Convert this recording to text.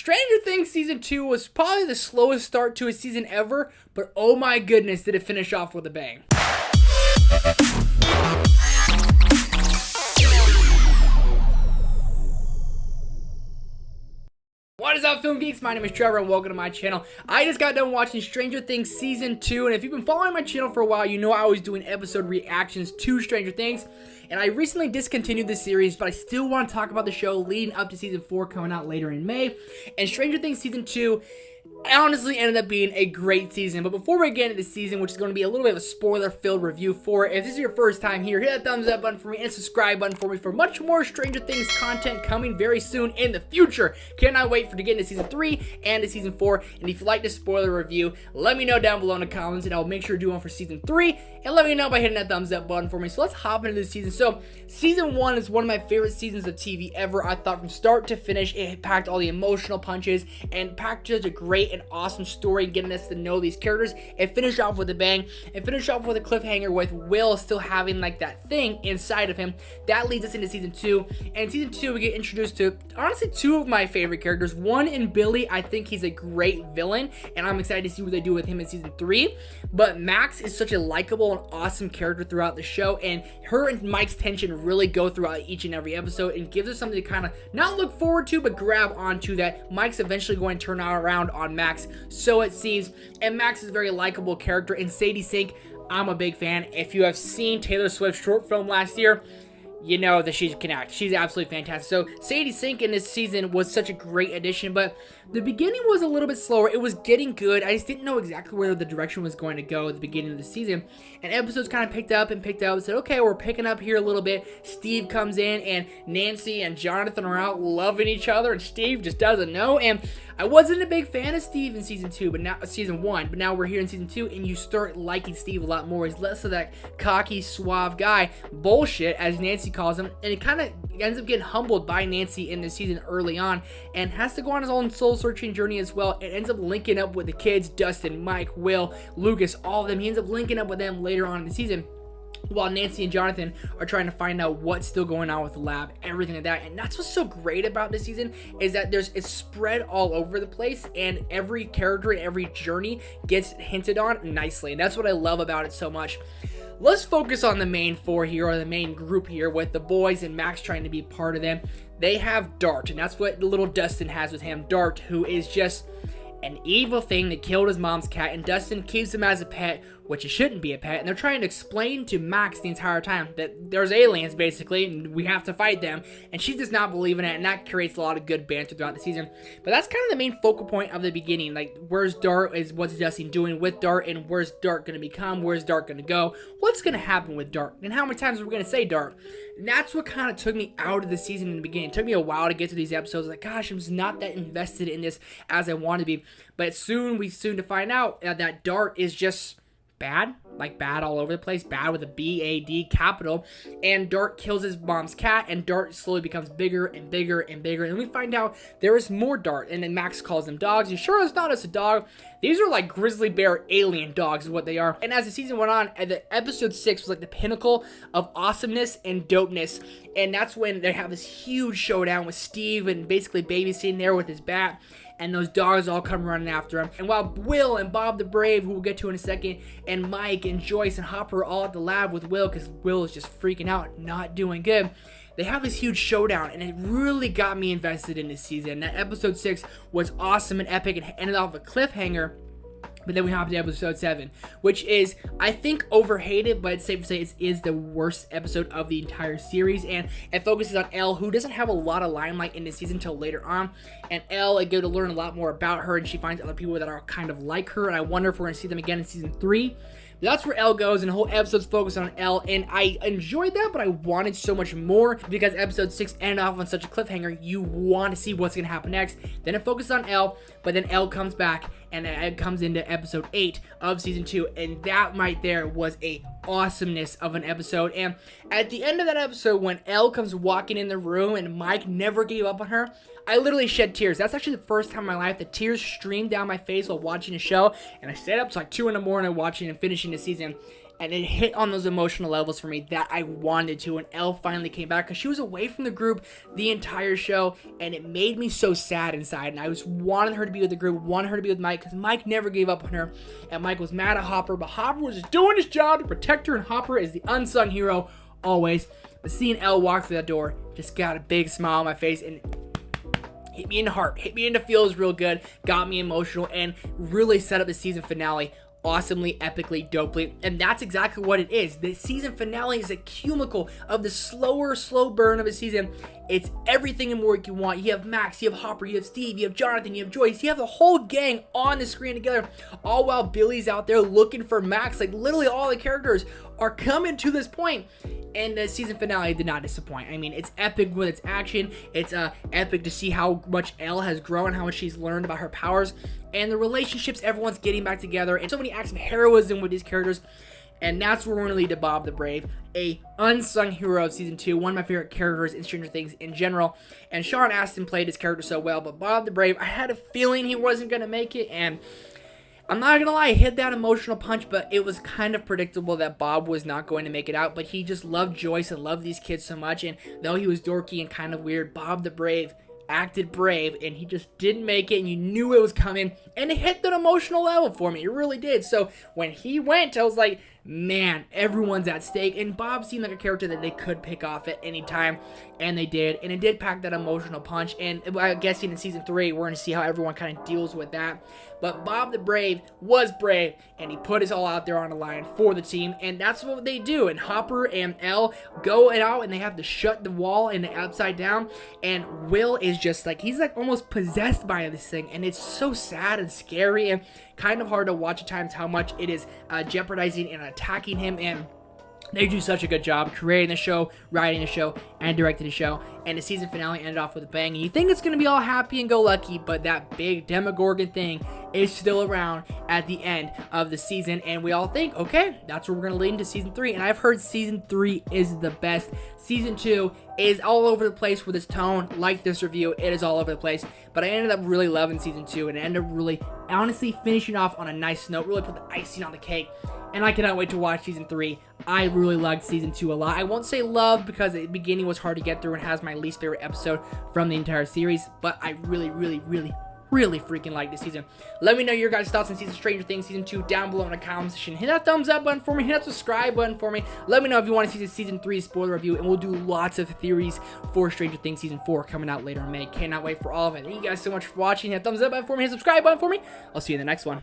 Stranger Things Season 2 was probably the slowest start to a season ever, but oh my goodness, did it finish off with a bang. What is up, Film Geeks? My name is Trevor and welcome to my channel. I just got done watching Stranger Things Season 2, and if you've been following my channel for a while, you know I was doing episode reactions to Stranger Things, and I recently discontinued the series, but I still want to talk about the show leading up to Season 4 coming out later in May, and Stranger Things Season 2 honestly ended up being a great season. But before we get into the season, which is going to be a little bit of a spoiler-filled review for it, if this is your first time here, hit that thumbs up button for me and subscribe button for me for much more Stranger Things content coming very soon in the future. Cannot wait for to get into Season 3 and to Season 4. And if you like the spoiler review, let me know down below in the comments, and I'll make sure to do one for Season 3. And let me know by hitting that thumbs up button for me. So let's hop into this season. So Season 1 is one of my favorite seasons of TV ever. I thought from start to finish, it packed all the emotional punches and packed just a great and awesome story, getting us to know these characters. It finished off with a bang. It finished off with a cliffhanger with Will still having like that thing inside of him. That leads us into Season 2. And in Season 2, we get introduced to honestly two of my favorite characters. One in Billy. I think he's a great villain, and I'm excited to see what they do with him in Season 3. But Max is such a likable and awesome character throughout the show, and her and Mike's tension really go throughout each and every episode and gives us something to kind of not look forward to, but grab onto, that Mike's eventually going to turn around on Max, so it seems. And Max is a very likable character. And Sadie Sink, I'm a big fan. If you have seen Taylor Swift's short film last year, you know that she can act. She's absolutely fantastic. So Sadie Sink in this season was such a great addition, but the beginning was a little bit slower. It was getting good. I just didn't know exactly where the direction was going to go at the beginning of the season. And episodes kind of picked up and said, okay, we're picking up here a little bit. Steve comes in, and Nancy and Jonathan are out loving each other, and Steve just doesn't know. And I wasn't a big fan of Steve in Season 2, but now Season 1, but now we're here in Season 2, and you start liking Steve a lot more. He's less of that cocky, suave guy, bullshit, as Nancy calls him, and it kind of ends up getting humbled by Nancy in the season early on, and has to go on his own soul-searching journey as well. It ends up linking up with the kids, Dustin, Mike, Will, Lucas, all of them. He ends up linking up with them later on in the season, while Nancy and Jonathan are trying to find out what's still going on with the lab, everything like that. And that's what's so great about this season, is that it's spread all over the place, and every character and every journey gets hinted on nicely, and that's what I love about it so much. Let's focus on the main four here, or the main group here, with the boys and Max trying to be part of them. They have Dart, and that's what little Dustin has with him. Dart, who is just an evil thing that killed his mom's cat, and Dustin keeps him as a pet, which it shouldn't be a pet. And they're trying to explain to Max the entire time that there's aliens, basically, and we have to fight them, and she does not believe in it, and that creates a lot of good banter throughout the season. But that's kind of the main focal point of the beginning, like, where's Dart, is what's Dustin doing with Dart, and where's Dart going to become, where's Dart going to go, what's going to happen with Dart, and how many times are we going to say Dart. And that's what kind of took me out of the season in the beginning. It took me a while to get to these episodes. Like, gosh, I'm just not that invested in this as I want to be. But we soon to find out that Dart is just bad, like bad all over the place, bad with a B-A-D capital, and Dart kills his mom's cat, and Dart slowly becomes bigger and bigger and bigger, and we find out there is more Dart, and then Max calls them dogs. You sure it's not just a dog? These are like grizzly bear alien dogs is what they are. And as the season went on, the episode 6 was like the pinnacle of awesomeness and dopeness, and that's when they have this huge showdown with Steve and basically Baby sitting there with his bat, and those dogs all come running after him. And while Will and Bob the Brave, who we'll get to in a second, and Mike and Joyce and Hopper are all at the lab with Will, because Will is just freaking out, not doing good, they have this huge showdown, and it really got me invested in this season. That episode 6 was awesome and epic, and ended off a cliffhanger. But then we hop to episode 7, which is, I think, overhated, but it's safe to say it is the worst episode of the entire series. And it focuses on Elle, who doesn't have a lot of limelight in this season until later on. And Elle, I go to learn a lot more about her, and she finds other people that are kind of like her. And I wonder if we're going to see them again in season 3. That's where Elle goes, and the whole episode's focused on Elle, and I enjoyed that, but I wanted so much more, because episode 6 ended off on such a cliffhanger. You want to see what's going to happen next. Then it focuses on Elle, but then Elle comes back, and it comes into episode 8 of season 2, and that right there was a awesomeness of an episode. And at the end of that episode, when Elle comes walking in the room and Mike never gave up on her, I literally shed tears. That's actually the first time in my life that tears streamed down my face while watching a show, and I stayed up to like 2 in the morning watching and finishing the season. and it hit on those emotional levels for me that I wanted to. And Elle finally came back because she was away from the group the entire show, and it made me so sad inside. And I was wanting her to be with the group, wanted her to be with Mike, because Mike never gave up on her, and Mike was mad at Hopper, but Hopper was just doing his job to protect her, and Hopper is the unsung hero always. But seeing Elle walk through that door just got a big smile on my face, and hit me in the heart, hit me in the feels real good, got me emotional, and really set up the season finale awesomely, epically, dopely. And that's exactly what it is. The season finale is a cumulative of the slow burn of a season. It's everything and more you want. You have Max, you have Hopper, you have Steve, you have Jonathan, you have Joyce, you have the whole gang on the screen together, all while Billy's out there looking for Max. Like, literally all the characters are coming to this point, and the season finale did not disappoint. I mean, it's epic with its action. It's epic to see how much Elle has grown, how much she's learned about her powers, and the relationships everyone's getting back together, and so many acts of heroism with these characters. And that's where we're going to lead to Bob the Brave, a unsung hero of season 2, one of my favorite characters in Stranger Things in general. And Sean Astin played his character so well, but Bob the Brave, I had a feeling he wasn't going to make it, and I'm not going to lie, he hit that emotional punch, but it was kind of predictable that Bob was not going to make it out. But he just loved Joyce and loved these kids so much, and though he was dorky and kind of weird, Bob the Brave acted brave, and he just didn't make it, and you knew it was coming, and it hit that emotional level for me. It really did. So when he went, I was like, man, everyone's at stake, and Bob seemed like a character that they could pick off at any time, and they did, and it did pack that emotional punch. And I'm guessing in season 3 we're going to see how everyone kind of deals with that. But Bob the Brave was brave, and he put his all out there on the line for the team, and that's what they do. And Hopper and Elle go out, and they have to shut the wall in the upside down, and Will is just like, he's like almost possessed by this thing, and it's so sad and scary and kind of hard to watch at times how much it is jeopardizing and attacking him. And they do such a good job creating the show, writing the show, and directing the show. And the season finale ended off with a bang. And you think it's going to be all happy and go lucky, but that big Demogorgon thing is still around at the end of the season. And we all think, okay, that's where we're going to lead into season 3. And I've heard season 3 is the best. Season 2 is all over the place with its tone. Like this review, it is all over the place. But I ended up really loving season 2, and I ended up really, honestly, finishing off on a nice note. Really put the icing on the cake. And I cannot wait to watch season 3. I really liked season 2 a lot. I won't say love because the beginning was hard to get through and has my least favorite episode from the entire series. But I really freaking liked this season. Let me know your guys' thoughts on season Stranger Things season 2 down below in the comment section. Hit that thumbs up button for me. Hit that subscribe button for me. Let me know if you want to see the season 3 spoiler review, and we'll do lots of theories for Stranger Things season 4 coming out later in May. Cannot wait for all of it. Thank you guys so much for watching. Hit that thumbs up button for me. Hit the subscribe button for me. I'll see you in the next one.